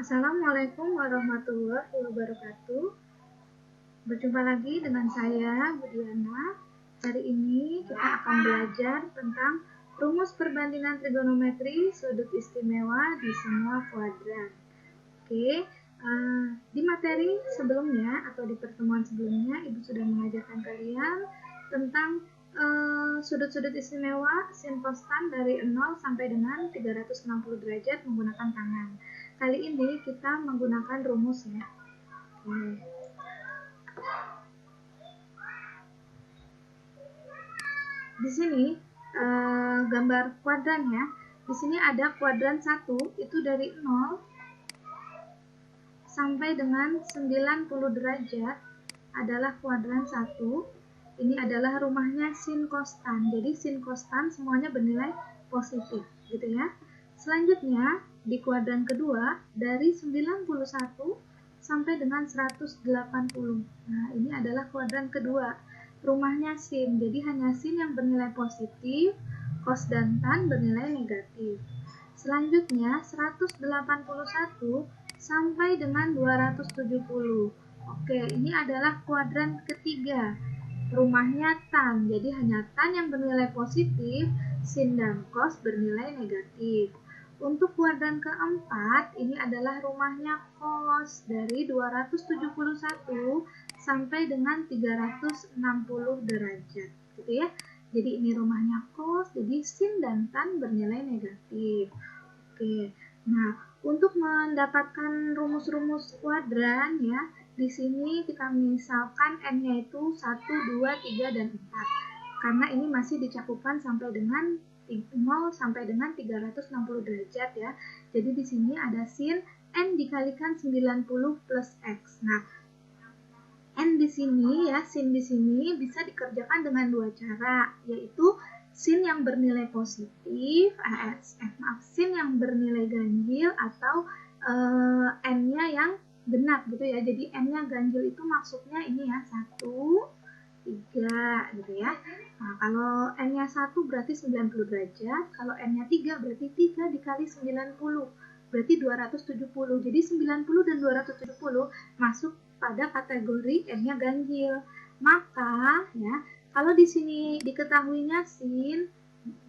Assalamualaikum warahmatullahi wabarakatuh. Berjumpa lagi dengan saya, Budiana. Hari ini kita akan belajar tentang rumus perbandingan trigonometri sudut istimewa di semua kuadran. Oke, di materi sebelumnya atau di pertemuan sebelumnya, Ibu sudah mengajarkan kalian tentang sudut-sudut istimewa sin kostan dari 0 sampai dengan 360 derajat menggunakan tangan. Kali ini kita menggunakan rumus ya. Oke. Di sini gambar kuadran ya. Di sini ada kuadran 1 itu dari 0 sampai dengan 90 derajat adalah kuadran 1. Ini adalah rumahnya sin kostan. Jadi sin kostan semuanya bernilai positif gitu ya. Selanjutnya di kuadran kedua dari 91 sampai dengan 180. Nah, ini adalah kuadran kedua. Rumahnya sin. Jadi hanya sin yang bernilai positif, cos dan tan bernilai negatif. Selanjutnya 181 sampai dengan 270. Oke, ini adalah kuadran ketiga. Rumahnya tan, jadi hanya tan yang bernilai positif, sin dan cos bernilai negatif. Untuk kuadran keempat, ini adalah rumahnya cos dari 271 sampai dengan 360 derajat, gitu ya. Jadi ini rumahnya cos, jadi sin dan tan bernilai negatif. Oke, nah untuk mendapatkan rumus-rumus kuadran ya, di sini kita misalkan n-nya itu 1, 2, 3, dan 4. Karena ini masih dicakupkan sampai dengan 0 sampai dengan 360 derajat ya. Jadi di sini ada sin n dikalikan 90 plus x. Nah, n di sini ya, sin di sini bisa dikerjakan dengan dua cara, yaitu sin yang bernilai positif, sin yang bernilai ganjil atau n-nya yang genap gitu ya. Jadi n-nya ganjil itu maksudnya ini ya 1, 3 gitu ya. Nah, kalau n-nya 1 berarti 90 derajat, kalau n-nya 3 berarti 3 dikali 90 berarti 270. Jadi 90 dan 270 masuk pada kategori n-nya ganjil. Maka ya, kalau di sini diketahuinya sin,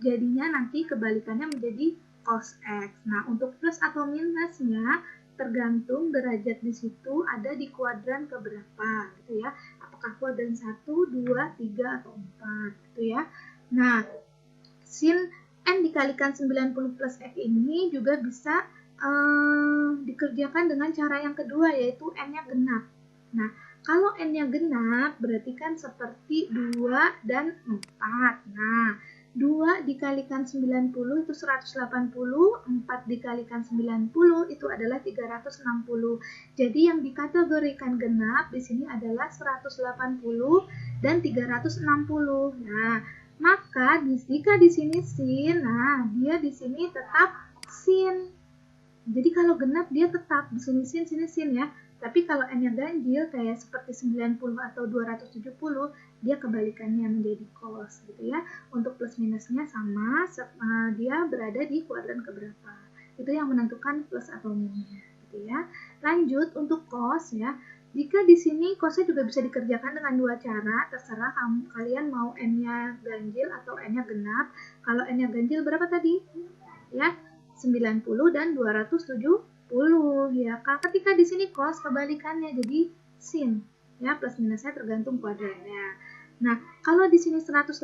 jadinya nanti kebalikannya menjadi cos x. Nah, untuk plus atau minusnya tergantung derajat di situ ada di kuadran keberapa gitu ya. Apakah kuadran 1, 2, 3 atau 4 gitu ya. Nah, sin n dikalikan 90 plus x ini juga bisa dikerjakan dengan cara yang kedua, yaitu n-nya genap. Nah, kalau n-nya genap berarti kan seperti 2 dan 4. Nah, 2 dikalikan 90 itu 180, 4 dikalikan 90 itu adalah 360. Jadi yang dikategorikan genap di sini adalah 180 dan 360. Nah, maka jika di sini sin, nah dia di sini tetap sin. Jadi kalau genap dia tetap di sini sin ya. Tapi kalau n-nya ganjil kayak seperti 90 atau 270, dia kebalikannya menjadi cos gitu ya. Untuk plus minusnya sama, dia berada di kuadran keberapa. Itu yang menentukan plus atau minusnya gitu ya. Lanjut untuk cos ya. Jika di sini cosnya juga bisa dikerjakan dengan dua cara, terserah kalian mau n-nya ganjil atau n-nya genap. Kalau n-nya ganjil berapa tadi? Ya, 90 dan 270 ya. Ketika di sini cos kebalikannya jadi sin ya, plus minusnya tergantung kuadrannya. Nah, kalau di sini 180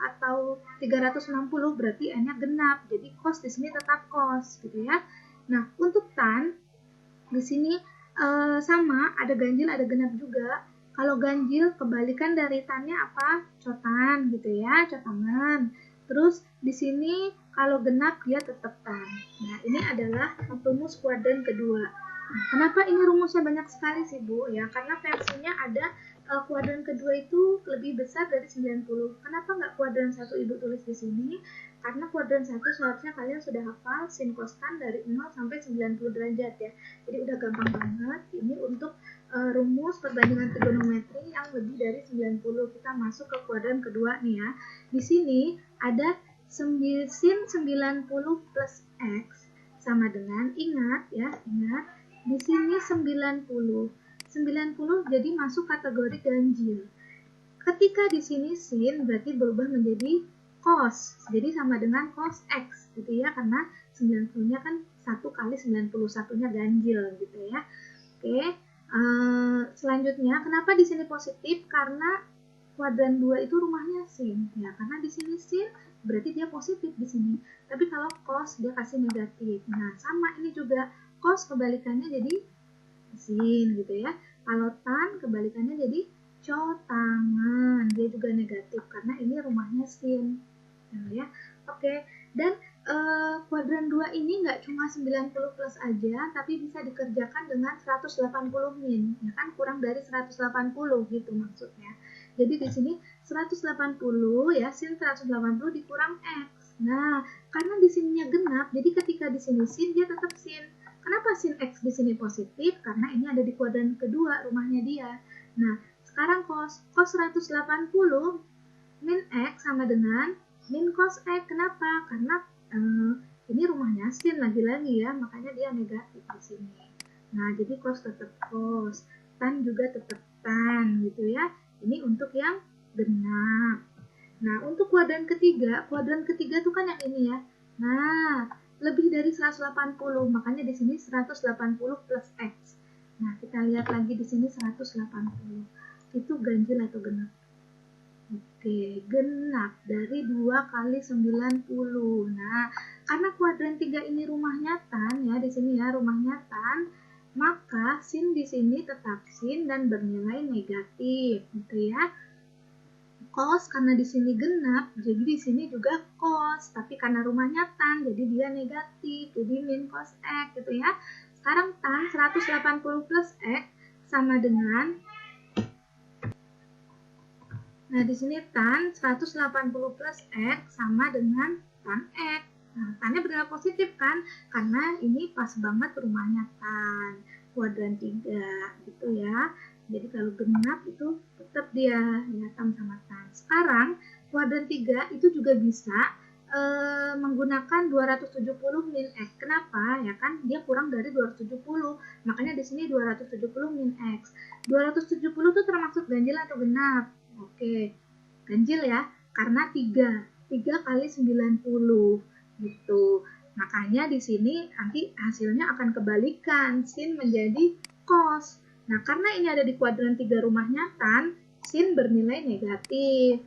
atau 360 berarti n-nya genap. Jadi cos di sini tetap cos gitu ya. Nah, untuk tan di sini sama, ada ganjil ada genap juga. Kalau ganjil kebalikan dari tan-nya apa? Cotan gitu ya, cotangan. Terus di sini kalau genap dia tetap tan. Nah, ini adalah rumus kuadran kedua. Nah, kenapa ini rumusnya banyak sekali sih Bu? Ya, karena versinya ada kuadran kedua itu lebih besar dari 90. Kenapa nggak kuadran 1 Ibu tulis di sini? Karena kuadran 1 seharusnya kalian sudah hafal sin kostan dari 0 sampai 90 derajat ya. Jadi udah gampang banget. Ini untuk rumus perbandingan trigonometri yang lebih dari 90. Kita masuk ke kuadran kedua nih ya. Di sini ada sin 90 plus x sama sama dengan, ingat ya, ingat, di sini 90. 90 jadi masuk kategori ganjil. Ketika di sini sin berarti berubah menjadi cos. Jadi sama dengan cos X gitu ya, karena 90-nya kan 1 kali 91-nya ganjil gitu ya. Oke. Selanjutnya, kenapa di sini positif? Karena kuadran 2 itu rumahnya sin. Ya, karena di sini sin berarti dia positif di sini. Tapi kalau cos dia kasih negatif. Nah, sama ini juga cos kebalikannya jadi sin gitu ya. Kalau tan kebalikannya jadi cotangan, dia juga negatif karena ini rumahnya sin. Nah, ya. Oke. Dan kuadran 2 ini nggak cuma 90 plus aja, tapi bisa dikerjakan dengan 180 min. Ya kan, kurang dari 180 gitu maksudnya. Jadi di sini 180 ya, sin 180 dikurang X. Nah, karena di sininya genap, jadi ketika di sini sin dia tetap sin. Kenapa sin X di sini positif? Karena ini ada di kuadran kedua rumahnya dia. Nah, sekarang cos 180 min X sama dengan min cos X. Kenapa? Karena ini rumahnya sin lagi-lagi ya, makanya dia negatif di sini. Nah, jadi cos tetap cos, tan juga tetap tan gitu ya. Ini untuk yang genap. Nah, untuk kuadran ketiga tuh kan yang ini ya. Nah, lebih dari 180, makanya di sini 180 plus X. Nah, kita lihat lagi di sini 180. Itu ganjil atau genap? Oke, genap dari 2 kali 90. Nah, karena kuadran 3 ini rumahnya tan ya, di sini ya rumahnya tan, maka sin di sini tetap sin dan bernilai negatif gitu ya. Cos karena di sini genap, jadi di sini juga cos, tapi karena rumahnya tan, jadi dia negatif, jadi min cos X gitu ya. Sekarang tan 180 plus X sama dengan, nah di sini tan 180 plus X sama dengan tan X. Nah, tannya bernilai positif kan, karena ini pas banget rumahnya tan, kuadran 3 gitu ya. Jadi kalau genap itu tetap dia ya, tan sama tan. Sekarang kuadran 3 itu juga bisa menggunakan 270 min X. Kenapa? Ya kan dia kurang dari 270. Makanya di sini 270 min X. 270 itu termasuk ganjil atau genap? Oke. Ganjil ya, karena 3 kali 90 gitu. Makanya di sini nanti hasilnya akan kebalikan, sin menjadi cos. Nah, karena ini ada di kuadran 3 rumahnya tan, sin bernilai negatif.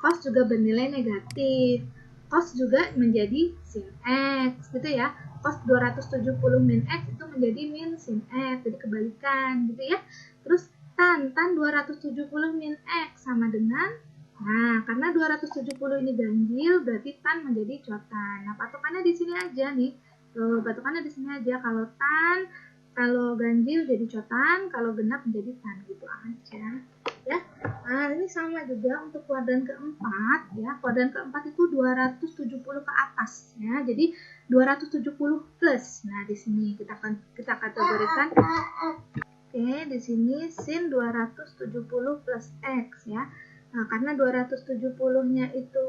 Cos juga bernilai negatif. Cos juga menjadi sin X gitu ya. Cos 270 min X itu menjadi min sin X. Jadi kebalikan gitu ya. Terus tan 270 min X sama dengan, nah karena 270 ini ganjil berarti tan menjadi cotan. Nah, patokannya di sini aja nih. Tuh, patokannya di sini aja. Kalau tan, kalau ganjil jadi cotan, kalau genap menjadi tan gitu aja. Ya. Nah, ini sama juga untuk kuadran keempat ya. Kuadran keempat itu 270 ke atas ya. Jadi 270 plus. Nah, di sini kita kategorikan. Oke, di sini sin 270 plus X ya. Nah, karena 270-nya itu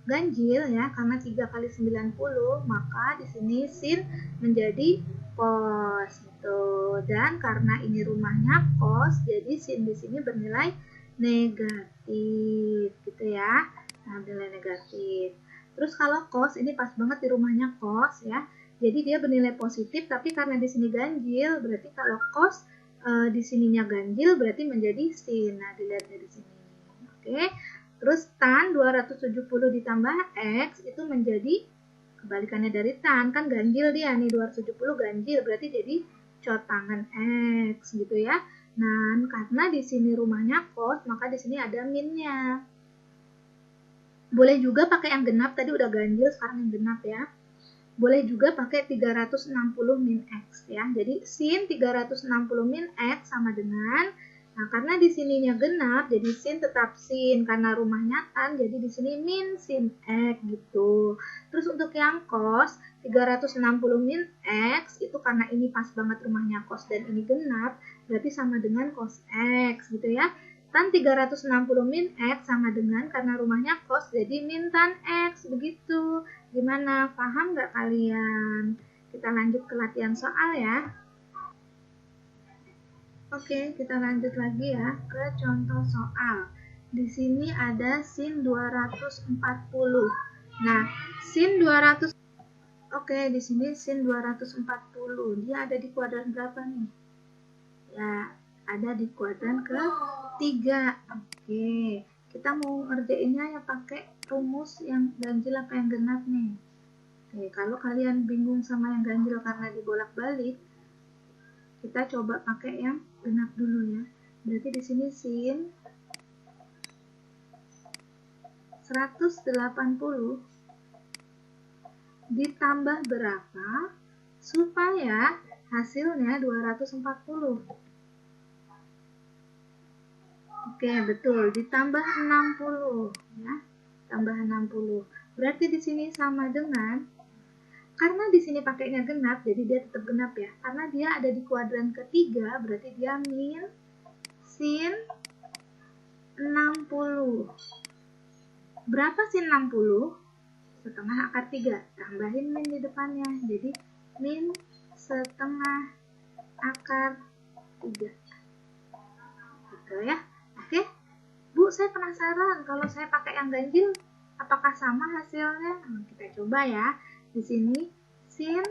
ganjil ya, karena 3 kali 90, maka di sini sin menjadi cos gitu. Dan karena ini rumahnya cos, jadi sin di sini bernilai negatif gitu ya. Nah, bernilai negatif. Terus kalau cos ini pas banget di rumahnya cos ya. Jadi dia bernilai positif, tapi karena di sini ganjil, berarti kalau cos di sininya ganjil berarti menjadi sin. Nah, dilihat dari sini. Oke. Terus tan 270 ditambah X itu menjadi kebalikannya dari tan, kan ganjil dia nih, 270 ganjil berarti jadi cotangan X gitu ya. Nah, karena di sini rumahnya cos, maka di sini ada minnya. Boleh juga pakai yang genap, tadi udah ganjil, sekarang yang genap ya. Boleh juga pakai 360 min X ya. Jadi sin 360 min X sama dengan, nah karena di sininya genap, jadi sin tetap sin, karena rumahnya tan, jadi di sini min sin X gitu. Terus untuk yang cos 360 min X itu karena ini pas banget rumahnya cos dan ini genap, berarti sama dengan cos X gitu ya. Tan 360 min X sama dengan, karena rumahnya cos jadi min tan X begitu. Gimana? Paham nggak kalian? Kita lanjut ke latihan soal ya. Oke, kita lanjut lagi ya ke contoh soal. Di sini ada sin 240. Nah, sin 200. Oke, di sini sin 240. Dia ada di kuadran berapa nih? Ya, ada di kuadran ke-3. Oke, kita mau ngerjainnya ya pakai rumus yang ganjil apa yang genap nih. Oke, kalau kalian bingung sama yang ganjil karena dibolak-balik, kita coba pakai yang genap dulu ya. Berarti di sini sin 180 ditambah berapa supaya hasilnya 240. Oke, betul, ditambah 60 ya. Tambah 60. Berarti di sini sama dengan, karena di sini pakainya genap, jadi dia tetap genap ya. Karena dia ada di kuadran ke-3, berarti dia min sin 60. Berapa sin 60? Setengah akar 3. Tambahin min di depannya. Jadi min setengah akar 3. Gitu ya. Oke. Bu, saya penasaran kalau saya pakai yang ganjil, apakah sama hasilnya? Nah, kita coba ya. Di sini sin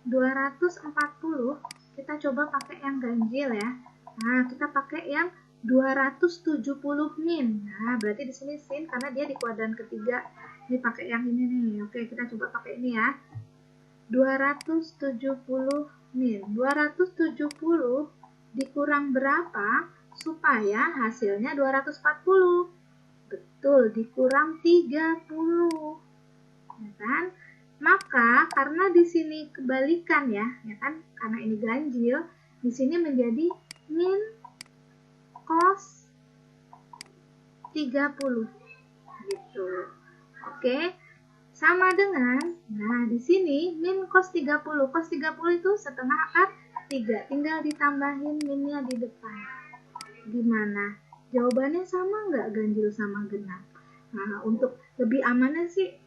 240, kita coba pakai yang ganjil ya. Nah, kita pakai yang 270 min. Nah, berarti di sini sin karena dia di kuadran ke-3. Ini pakai yang ini nih. Oke, kita coba pakai ini ya. 270 min. 270 dikurang berapa supaya hasilnya 240? Betul, dikurang 30. Ya kan? Maka karena di sini kebalikan ya kan? Karena ini ganjil, di sini menjadi min cos 30. Gitu. Oke. Sama dengan, nah di sini min cos 30. Cos 30 itu setengah akar 3. Tinggal ditambahin minnya di depan. Gimana? Jawabannya sama nggak ganjil sama genap? Nah, untuk lebih amannya sih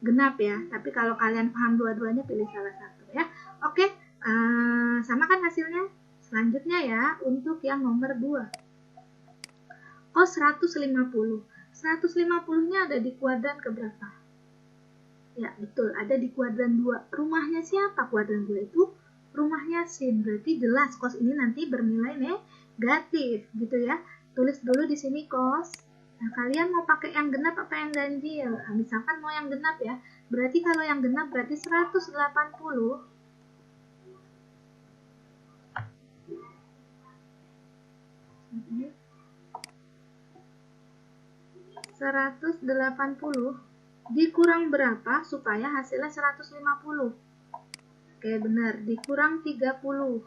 genap ya. Tapi kalau kalian paham dua-duanya, pilih salah satu ya. Oke, sama kan hasilnya? Selanjutnya ya, untuk yang nomor 2. Cos 150. 150-nya ada di kuadran keberapa? Ya, betul, ada di kuadran 2. Rumahnya siapa? Kuadran 2 itu rumahnya sin. Berarti jelas cos ini nanti bernilai negatif, gitu ya. Tulis dulu di sini cos. Nah, kalian mau pakai yang genap apa yang ganjil? Nah, misalkan mau yang genap ya. Berarti kalau yang genap berarti 180 dikurang berapa supaya hasilnya 150? Oke, benar, dikurang 30.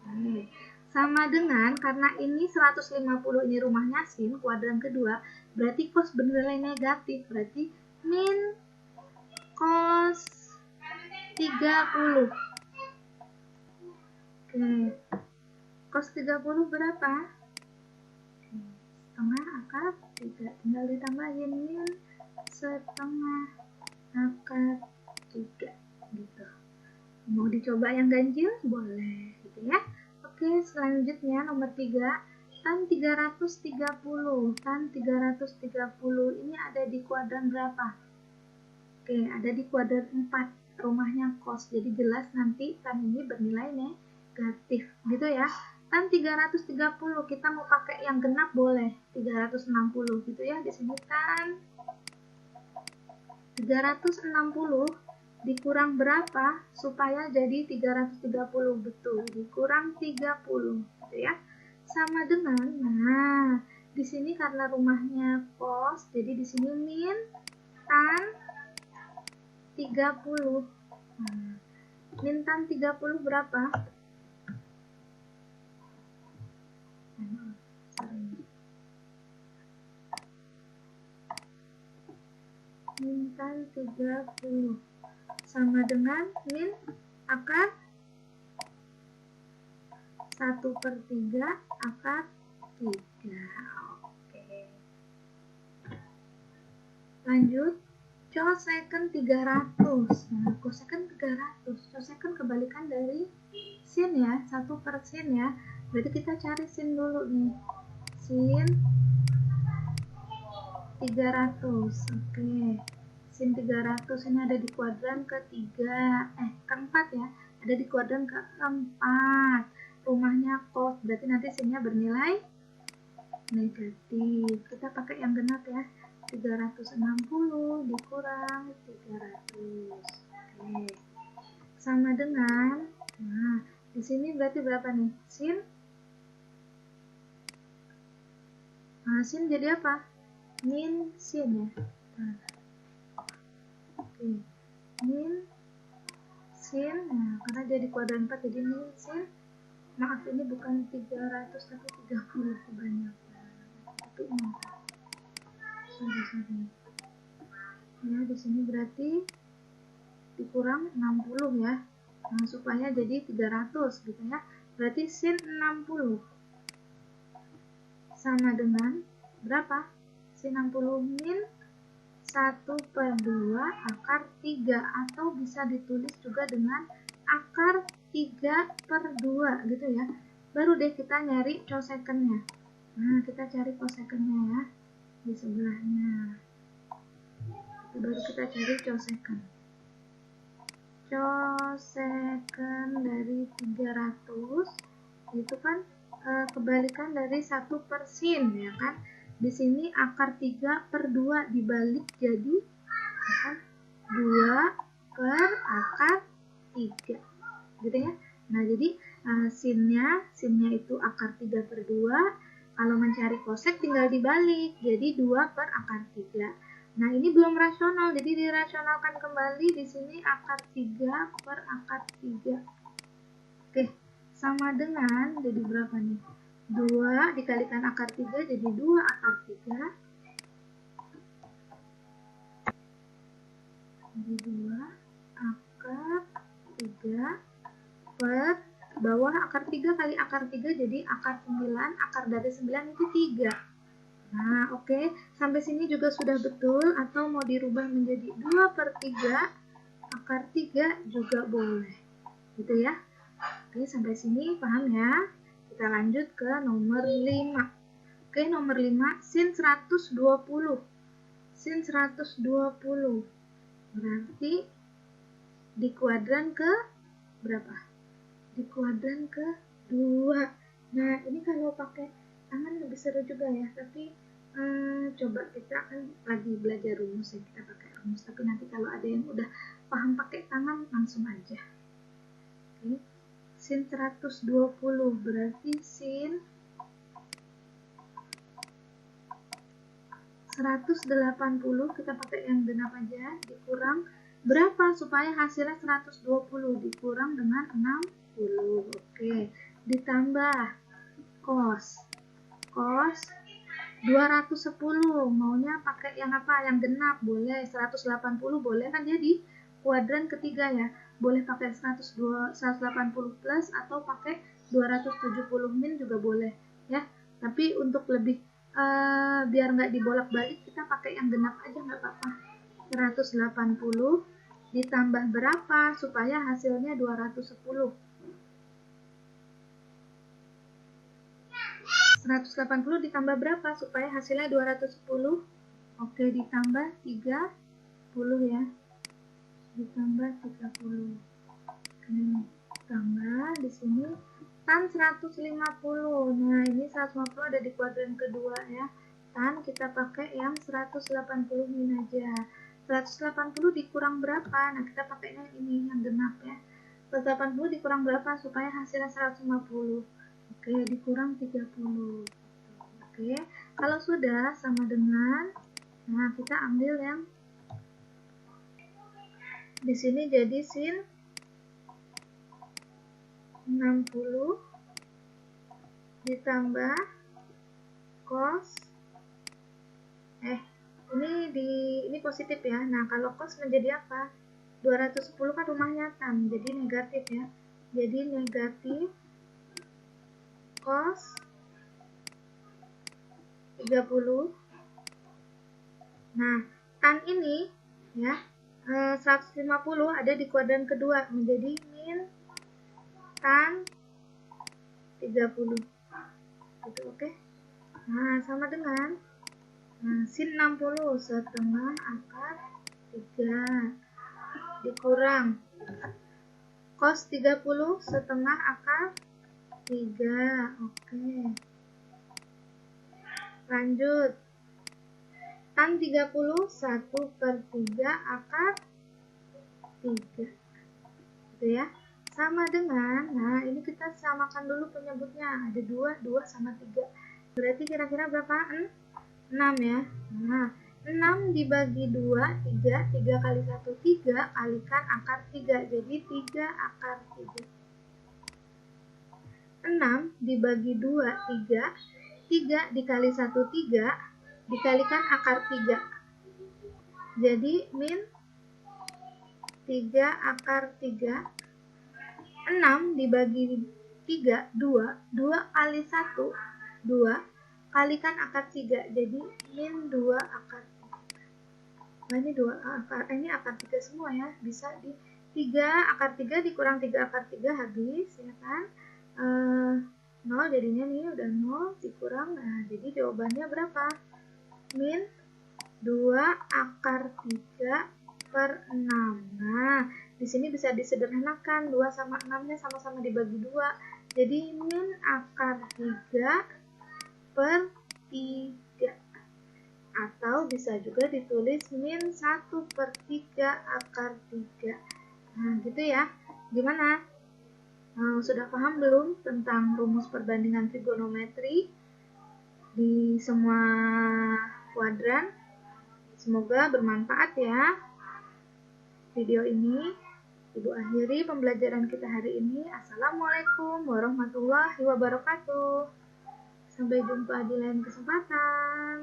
Oke. Sama dengan, karena ini 150 ini rumahnya sin, kuadran kedua, berarti cos bernilai negatif, berarti min cos 30. Oke, cos 30 berapa? Setengah akar 3. Tinggal ditambahin min setengah akar 3. Gitu. Mau dicoba yang ganjil? Boleh, gitu ya. Oke, selanjutnya nomor 3. Tan 330. Tan 330 ini ada di kuadran berapa? Oke, ada di kuadran 4. Rumahnya cos. Jadi jelas nanti tan ini bernilai negatif, gitu ya. Tan 330 kita mau pakai yang genap boleh 360 gitu ya. Di sini tan 360 dikurang berapa supaya jadi 330? Betul, dikurang 30 gitu ya. Sama dengan, nah di sini karena rumahnya cos, jadi di sini min tan 30. Min tan 30 berapa? Min tan 30 sama dengan min akar 1/3 akar 3. Oke. Lanjut. Cosecant 300. Nah, cosecant 300. Cosecant kebalikan dari sin ya, 1/sin ya. Berarti kita cari sin dulu nih. Sin 300. Oke. Sin 300 ini ada di kuadran ketiga, keempat ya. Ada di kuadran keempat. Rumahnya cos, berarti nanti sinnya bernilai negatif. Kita pakai yang genap ya. 360 dikurang 300. Oke. Sama dengan, nah, di sini berarti berapa nih? Sin. Nah, sin jadi apa? Min sin ya. Nah. Oke. Min sin. Nah, karena jadi kuadran 4 jadi min sin. Maaf, ini bukan 300 tapi 30 kebanyakan. Tapi ini. Sorry. Ya, di sini berarti dikurang 60 ya. Nah, supaya jadi 300 gitu ya. Berarti sin 60 sama dengan berapa? Sin 60 min 1/2 akar 3, atau bisa ditulis juga dengan akar 3/2 gitu ya. Baru deh kita nyari cosecantnya. Nah, kita cari cosecantnya ya di sebelahnya. Baru kita cari cosecant. Cosecant dari 300 itu kan kebalikan dari 1/sin ya kan. Di sini akar 3/2 dibalik jadi 2 per akar 3 gitu ya. Nah, jadi sinnya itu akar 3/2. Kalau mencari kosek tinggal dibalik jadi 2 per akar 3. Nah, ini belum rasional, jadi dirasionalkan kembali. Di sini akar 3 per akar 3. Oke, sama dengan, jadi berapa nih? 2 dikalikan akar 3, jadi 2 akar 3. Jadi 2 akar 3 per bawah akar 3 kali akar 3, jadi akar 9. Akar dari 9 itu 3. Nah, oke. Sampai sini juga sudah betul, atau mau dirubah menjadi 2/3 akar 3 juga boleh. Gitu ya. Oke, sampai sini paham ya? Kita lanjut ke nomor 5. Oke, nomor 5, sin 120. Sin 120. Berarti di kuadran ke berapa? Di kuadran ke 2. Nah, ini kalau pakai tangan lebih seru juga ya, tapi coba, kita kan lagi belajar rumus ya, kita pakai rumus, tapi nanti kalau ada yang udah paham pakai tangan langsung aja. Oke. Sin 120 berarti sin 180, kita pakai yang genap aja, dikurang berapa supaya hasilnya 120, dikurang dengan 60. Oke, ditambah cos 210, maunya pakai yang apa? Yang genap boleh, 180 boleh kan, jadi kuadran ketiga ya, boleh pakai 180 plus atau pakai 270 min juga boleh ya. Tapi untuk lebih biar nggak dibolak-balik, kita pakai yang genap aja nggak apa-apa. 180 ditambah berapa supaya hasilnya 210. 180 ditambah berapa supaya hasilnya 210? Oke, ditambah 30 ya. Ditambah 30. Oke, tambah di sini tan 150. Nah, ini 150 ada di kuadran kedua ya. Tan kita pakai yang 180 min aja. 180 dikurang berapa? Nah, kita pakainya ini yang genap ya. 180 dikurang berapa supaya hasilnya 150? Oke, dikurang 30. Oke, kalau sudah sama dengan, nah kita ambil yang di sini jadi sin 60 ditambah cos, ini positif ya. Nah, kalau cos menjadi apa? 210 kan rumahnya tan, jadi negatif ya. Jadi negatif cos 30. Nah, tan ini ya. 150 ada di kuadran kedua menjadi min tan 30 gitu, oke. Nah, sama dengan sin 60 setengah akar 3 dikurang cos 30 setengah akar 3, oke. Lanjut, tan 30 1/3 akar 3 gitu ya, sama dengan, nah ini kita samakan dulu penyebutnya, ada 2 sama 3, berarti kira-kira berapa? 6 ya. Nah, 6 dibagi 2 3 kali 1 3 kalikan akar 3, jadi 3 akar 3. 6 dibagi 2 3 dikali 1 3 dikalikan akar 3, jadi min 3 akar 3. 6 dibagi 3 2 kali 1 2 kalikan akar 3, jadi min 2 akar 3. Nah, ini 2 akar, ini akar 3 semua ya, bisa di 3 akar 3 dikurang 3 akar 3 habis ya kan, 0 jadinya nih udah 0 dikurang, nah jadi jawabannya berapa? Min 2 akar 3 per 6. Nah, di sini bisa disederhanakan, 2 sama 6-nya sama-sama dibagi 2. Jadi min akar 3 per 3. Atau bisa juga ditulis min 1/3 akar 3. Nah, gitu ya. Gimana? Sudah paham belum tentang rumus perbandingan trigonometri di semua kuadran? Semoga bermanfaat ya video ini. Ibu akhiri pembelajaran kita hari ini. Assalamualaikum warahmatullahi wabarakatuh. Sampai jumpa di lain kesempatan.